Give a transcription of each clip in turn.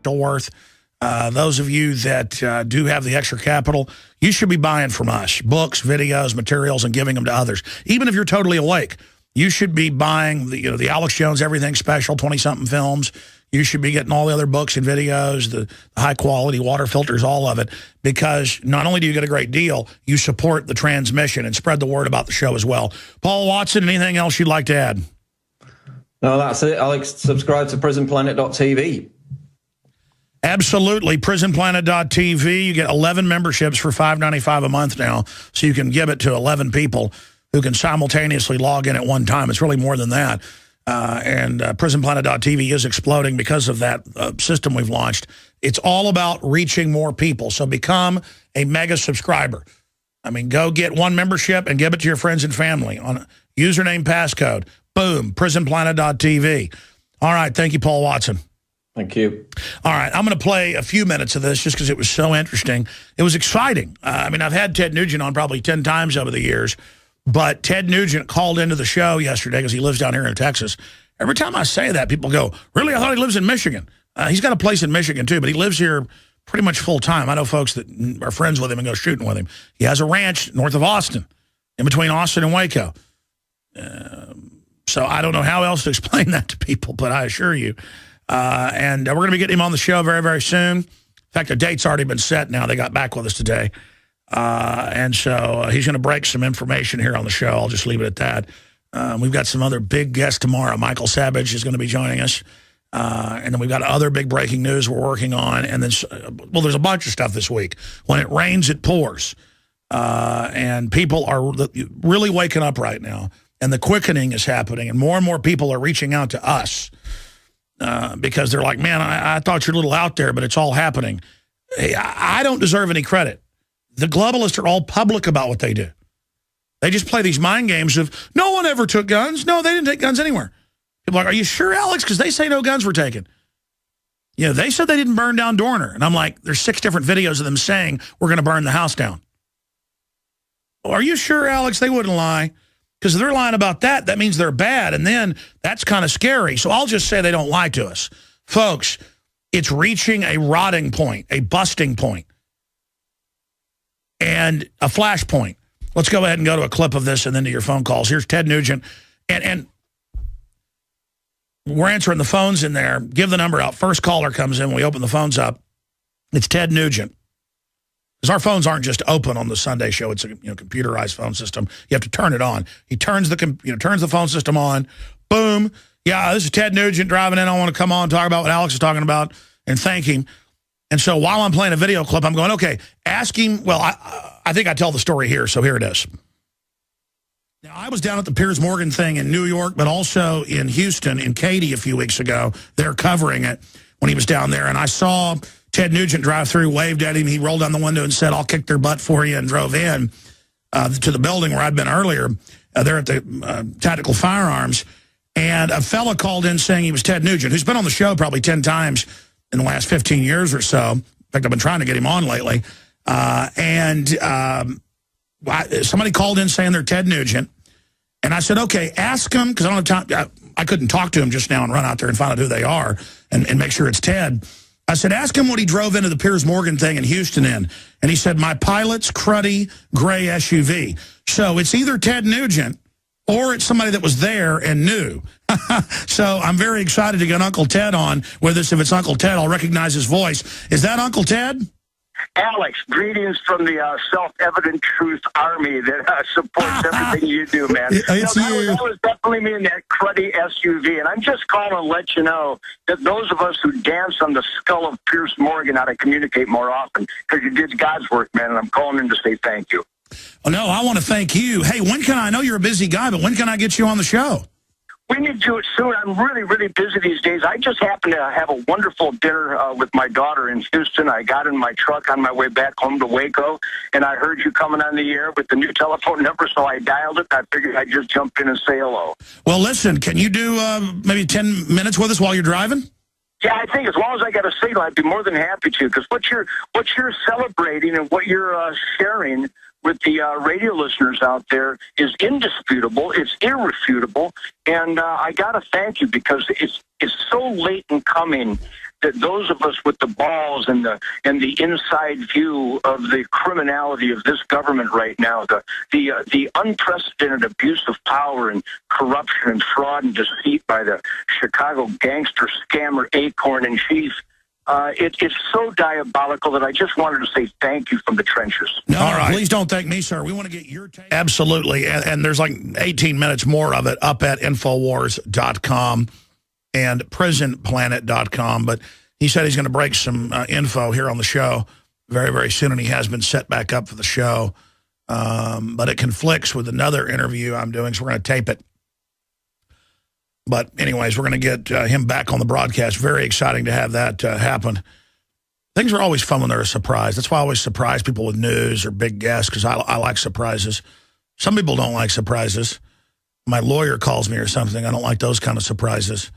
worth. Those of you that do have the extra capital, you should be buying from us. Books, videos, materials, and giving them to others. Even if you're totally awake, you should be buying the Alex Jones Everything Special, 20-something films. You should be getting all the other books and videos, the high-quality water filters, all of it, because not only do you get a great deal, you support the transmission and spread the word about the show as well. Paul Watson, anything else you'd like to add? No, that's it, Alex. Subscribe to prisonplanet.tv. Absolutely. prisonplanet.tv. You get 11 memberships for $5.95 a month now, so you can give it to 11 people who can simultaneously log in at one time. It's really more than that. And prisonplanet.tv is exploding because of that system we've launched. It's all about reaching more people. So become a mega subscriber. I mean, go get one membership and give it to your friends and family on username, passcode. Boom, prisonplanet.tv. All right, thank you, Paul Watson. Thank you. All right, I'm going to play a few minutes of this just because it was so interesting. It was exciting. I mean, I've had Ted Nugent on probably 10 times over the years. But Ted Nugent called into the show yesterday because he lives down here in Texas. Every time I say that, people go, really? I thought he lives in Michigan. He's got a place in Michigan, too, but he lives here pretty much full time. I know folks that are friends with him and go shooting with him. He has a ranch north of Austin, in between Austin and Waco. So I don't know how else to explain that to people, but I assure you. And we're going to be getting him on the show very, very soon. In fact, the date's already been set now. They got back with us today. And so he's going to break some information here on the show. I'll just leave it at that. We've got some other big guests tomorrow. Michael Savage is going to be joining us. And then we've got other big breaking news we're working on. And then, well, there's a bunch of stuff this week. When it rains, it pours. And people are really waking up right now. And the quickening is happening. And more people are reaching out to us because they're like, man, I thought you're a little out there, but it's all happening. Hey, I don't deserve any credit. The globalists are all public about what they do. They just play these mind games of, no one ever took guns. No, they didn't take guns anywhere. People are like, are you sure, Alex? Because they say no guns were taken. Yeah, they said they didn't burn down Dorner. And I'm like, there's 6 different videos of them saying we're going to burn the house down. Well, are you sure, Alex? They wouldn't lie. Because if they're lying about that, that means they're bad. And then that's kind of scary. So I'll just say they don't lie to us. Folks, it's reaching a rotting point, a busting point, and a flashpoint. Let's go ahead and go to a clip of this and then to your phone calls. Here's Ted Nugent. And we're answering the phones in there. Give the number out. First caller comes in. We open the phones up. It's Ted Nugent. Because our phones aren't just open on the Sunday show. It's a computerized phone system. You have to turn it on. He turns the phone system on. Boom. Yeah, this is Ted Nugent driving in. I want to come on and talk about what Alex is talking about and thank him. And so while I'm playing a video clip, I'm going, okay, ask him. Well, I think I tell the story here, so here it is. Now, I was down at the Piers Morgan thing in New York, but also in Houston, in Katy a few weeks ago. They're covering it when he was down there. And I saw Ted Nugent drive through, waved at him. He rolled down the window and said, I'll kick their butt for you, and drove in to the building where I'd been earlier. There at the Tactical Firearms. And a fella called in saying he was Ted Nugent, who's been on the show probably 10 times in the last 15 years or so. In fact, I've been trying to get him on lately. Somebody called in saying they're Ted Nugent. And I said, okay, ask him, because I don't have time. I couldn't talk to him just now and run out there and find out who they are and make sure it's Ted. I said, ask him what he drove into the Piers Morgan thing in Houston in. And he said, my Pilot's cruddy gray SUV. So it's either Ted Nugent or it's somebody that was there and knew. So I'm very excited to get Uncle Ted on with us. If it's Uncle Ted, I'll recognize his voice. Is that Uncle Ted? Alex, greetings from the Self-Evident Truth Army that supports everything you do, man. That was definitely me in that cruddy SUV. And I'm just calling to let you know that those of us who dance on the skull of Piers Morgan ought to communicate more often, because you did God's work, man, and I'm calling in to say thank you. Oh, no, I want to thank you. Hey, I know you're a busy guy, but when can I get you on the show? We need to do it soon. I'm really, really busy these days. I just happened to have a wonderful dinner with my daughter in Houston. I got in my truck on my way back home to Waco, and I heard you coming on the air with the new telephone number, so I dialed it. I figured I'd just jump in and say hello. Well, listen, can you do maybe 10 minutes with us while you're driving? Yeah, I think as long as I got a signal, I'd be more than happy to, because what you're celebrating and what you're sharing with the radio listeners out there is indisputable. It's irrefutable. And I got to thank you, because it's so late in coming that those of us with the balls and the inside view of the criminality of this government right now, the unprecedented abuse of power and corruption and fraud and deceit by the Chicago gangster scammer Acorn in chief. It's so diabolical that I just wanted to say thank you from the trenches. No, all right. Please don't thank me, sir. We want to get your take. Absolutely. And there's like 18 minutes more of it up at Infowars.com and PrisonPlanet.com. But he said he's going to break some info here on the show very, very soon, and he has been set back up for the show. But it conflicts with another interview I'm doing, so we're going to tape it. But anyways, we're going to get him back on the broadcast. Very exciting to have that happen. Things are always fun when they're a surprise. That's why I always surprise people with news or big guests, because I like surprises. Some people don't like surprises. My lawyer calls me or something. I don't like those kind of surprises.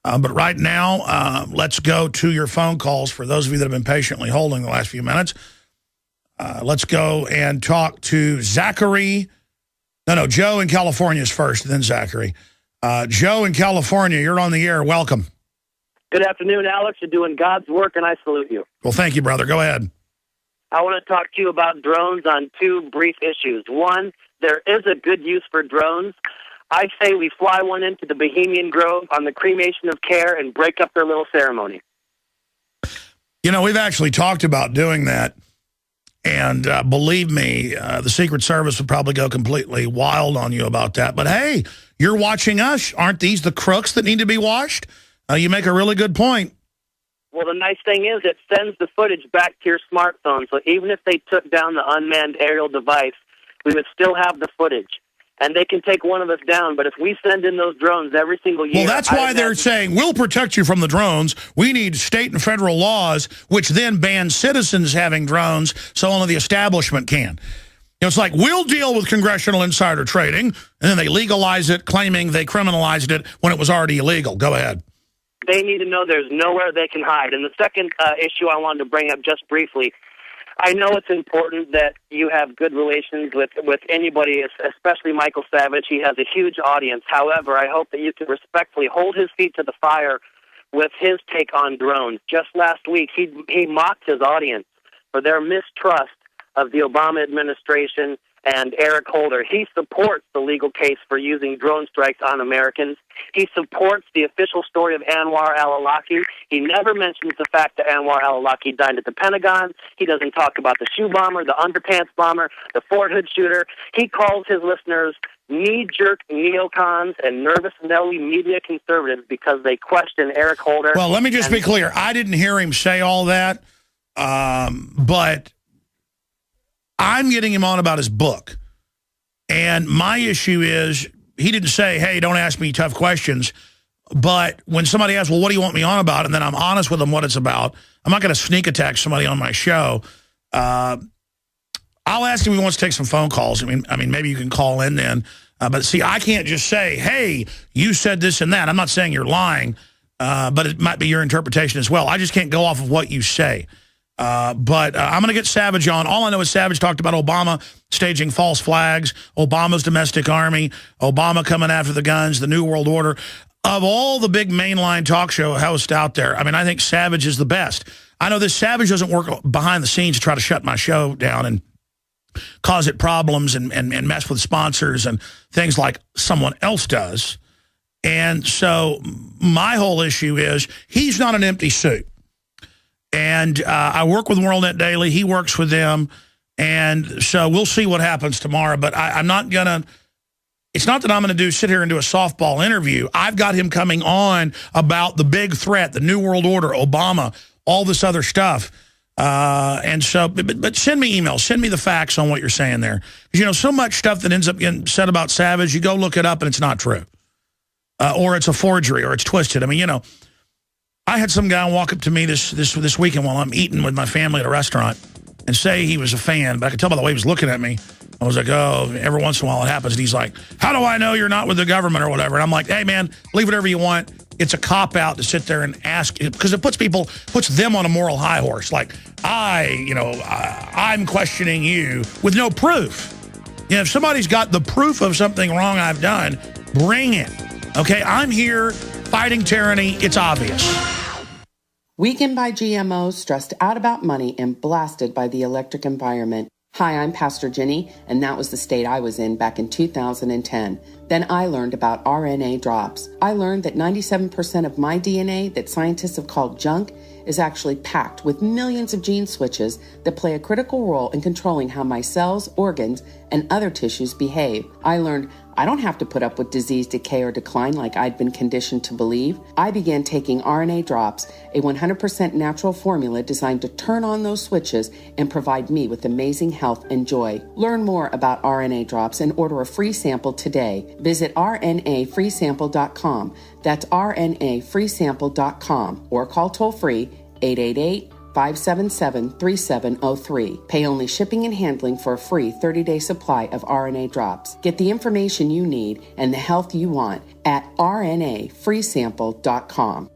But right now, let's go to your phone calls for those of you that have been patiently holding the last few minutes. Let's go and talk to Zachary. No, Joe in California is first, then Zachary. Joe in California, you're on the air. Welcome. Good afternoon, Alex. You're doing God's work, and I salute you. Well, thank you, brother. Go ahead. I want to talk to you about drones on two brief issues. One, there is a good use for drones. I say we fly one into the Bohemian Grove on the cremation of care and break up their little ceremony. You know, we've actually talked about doing that. And believe me, the Secret Service would probably go completely wild on you about that. But hey, you're watching us. Aren't these the crooks that need to be washed? You make a really good point. Well, the nice thing is it sends the footage back to your smartphone. So even if they took down the unmanned aerial device, we would still have the footage. And they can take one of us down, but if we send in those drones every single year... Well, that's why they're saying, we'll protect you from the drones. We need state and federal laws, which then ban citizens having drones so only the establishment can. You know, it's like, we'll deal with congressional insider trading, and then they legalize it, claiming they criminalized it when it was already illegal. Go ahead. They need to know there's nowhere they can hide. And the second issue I wanted to bring up just briefly, I know it's important that you have good relations with anybody, especially Michael Savage. He has a huge audience. However, I hope that you can respectfully hold his feet to the fire with his take on drones. Just last week, he mocked his audience for their mistrust of the Obama administration and Eric Holder. He supports the legal case for using drone strikes on Americans. He supports the official story of Anwar al-Awlaki. He never mentions the fact that Anwar al-Awlaki died at the Pentagon. He doesn't talk about the shoe bomber, the underpants bomber, the Fort Hood shooter. He calls his listeners knee-jerk neocons and nervous Nelly media conservatives because they question Eric Holder. Well, let me just be clear. I didn't hear him say all that, but I'm getting him on about his book. And my issue is, he didn't say, hey, don't ask me tough questions. But when somebody asks, well, what do you want me on about? And then I'm honest with them what it's about. I'm not going to sneak attack somebody on my show. I'll ask him if he wants to take some phone calls. I mean, maybe you can call in then. But see, I can't just say, hey, you said this and that. I'm not saying you're lying, but it might be your interpretation as well. I just can't go off of what you say. But I'm going to get Savage on. All I know is Savage talked about Obama staging false flags, Obama's domestic army, Obama coming after the guns, the New World Order. Of all the big mainline talk show hosts out there, I mean, I think Savage is the best. I know this Savage doesn't work behind the scenes to try to shut my show down and cause it problems and mess with sponsors and things like someone else does. And so my whole issue is he's not an empty suit. And I work with WorldNet Daily. He works with them. And so we'll see what happens tomorrow. But I'm not going to, it's not that I'm going to sit here and do a softball interview. I've got him coming on about the big threat, the New World Order, Obama, all this other stuff. And so, but send me emails. Send me the facts on what you're saying there. Because, you know, so much stuff that ends up getting said about Savage, you go look it up and it's not true. Or it's a forgery or it's twisted. I mean, you know, I had some guy walk up to me this weekend while I'm eating with my family at a restaurant and say he was a fan, but I could tell by the way he was looking at me. I was like, oh, every once in a while it happens. And he's like, how do I know you're not with the government or whatever? And I'm like, hey, man, believe whatever you want. It's a cop-out to sit there and ask, because it puts them on a moral high horse. Like, I'm questioning you with no proof. You know, if somebody's got the proof of something wrong I've done, bring it. Okay, I'm here fighting tyranny. It's obvious. Weakened by GMOs, stressed out about money, and blasted by the electric environment. Hi, I'm Pastor Jenny, and that was the state I was in back in 2010. Then I learned about RNA drops. I learned that 97% of my DNA that scientists have called junk is actually packed with millions of gene switches that play a critical role in controlling how my cells, organs, and other tissues behave. I learned I don't have to put up with disease, decay, or decline like I'd been conditioned to believe. I began taking RNA drops, a 100% natural formula designed to turn on those switches and provide me with amazing health and joy. Learn more about RNA drops and order a free sample today. Visit rnafreesample.com. That's rnafreesample.com or call toll-free 888-577-3703. Pay only shipping and handling for a free 30-day supply of RNA drops. Get the information you need and the health you want at rnafreesample.com.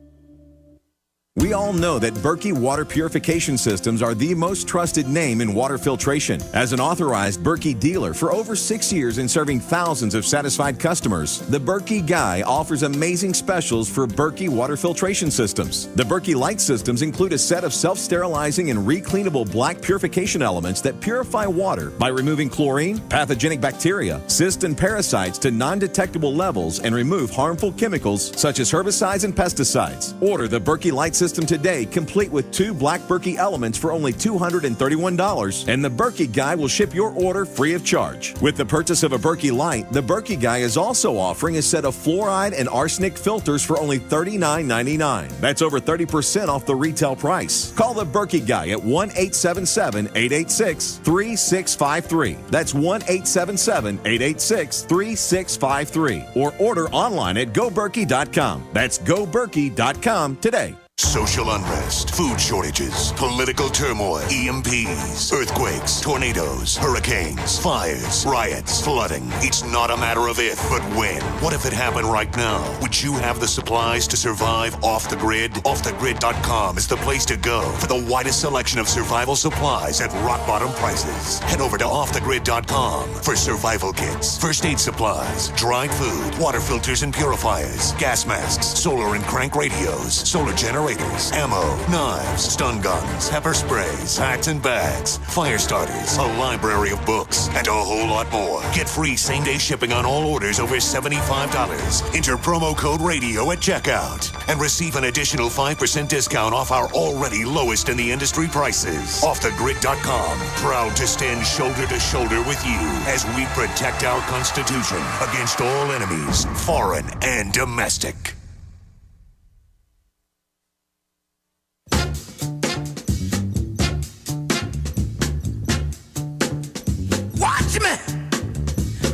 We all know that Berkey water purification systems are the most trusted name in water filtration. As an authorized Berkey dealer for over 6 years and serving thousands of satisfied customers, the Berkey Guy offers amazing specials for Berkey water filtration systems. The Berkey Light systems include a set of self-sterilizing and recleanable black purification elements that purify water by removing chlorine, pathogenic bacteria, cysts, and parasites to non-detectable levels and remove harmful chemicals such as herbicides and pesticides. Order the Berkey Light system today, complete with 2 black Berkey elements for only $231, and the Berkey Guy will ship your order free of charge. With the purchase of a Berkey Light, the Berkey Guy is also offering a set of fluoride and arsenic filters for only $39.99. That's over 30% off the retail price. Call the Berkey Guy at 1-877-886-3653. That's 1-877-886-3653. Or order online at goberkey.com. That's goberkey.com today. Social unrest, food shortages, political turmoil, EMPs, earthquakes, tornadoes, hurricanes, fires, riots, flooding. It's not a matter of if, but when. What if it happened right now? Would you have the supplies to survive off the grid? OffTheGrid.com is the place to go for the widest selection of survival supplies at rock bottom prices. Head over to OffTheGrid.com for survival kits, first aid supplies, dried food, water filters and purifiers, gas masks, solar and crank radios, solar generators, ammo, knives, stun guns, pepper sprays, hats and bags, fire starters, a library of books, and a whole lot more. Get free same-day shipping on all orders over $75. Enter promo code RADIO at checkout and receive an additional 5% discount off our already lowest in the industry prices. OffTheGrid.com, proud to stand shoulder to shoulder with you as we protect our Constitution against all enemies, foreign and domestic.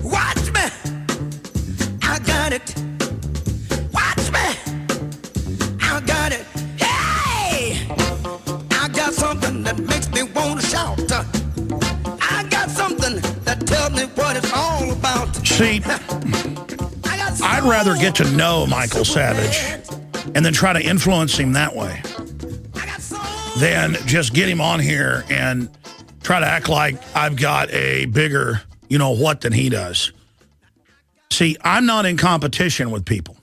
Watch me, I got it. Watch me, I got it. Hey, I got something that makes me want to shout. I got something that tells me what it's all about. See, I'd rather get to know Michael Savage and then try to influence him that way than just get him on here and try to act like I've got a bigger, you know what, than he does. See, I'm not in competition with people.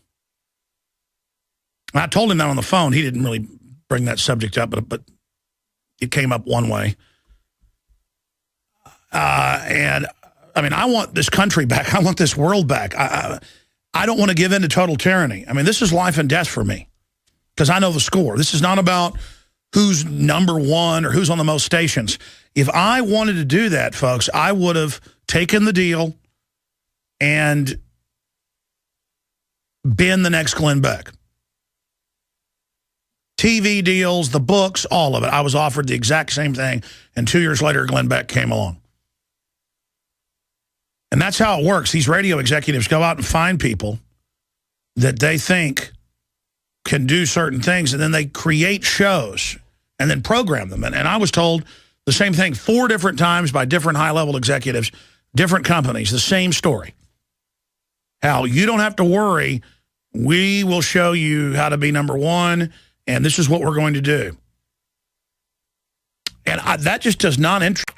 I told him that on the phone. He didn't really bring that subject up, but it came up one way. And, I mean, I want this country back. I want this world back. I don't want to give in to total tyranny. I mean, this is life and death for me because I know the score. This is not about who's number one or who's on the most stations. If I wanted to do that, folks, I would have taken the deal and been the next Glenn Beck. TV deals, the books, all of it. I was offered the exact same thing, and 2 years later, Glenn Beck came along. And that's how it works. These radio executives go out and find people that they think can do certain things, and then they create shows and then program them. And I was told the same thing 4 different times by different high-level executives, different companies, the same story. How you don't have to worry. We will show you how to be number one, and this is what we're going to do. And that just does not interest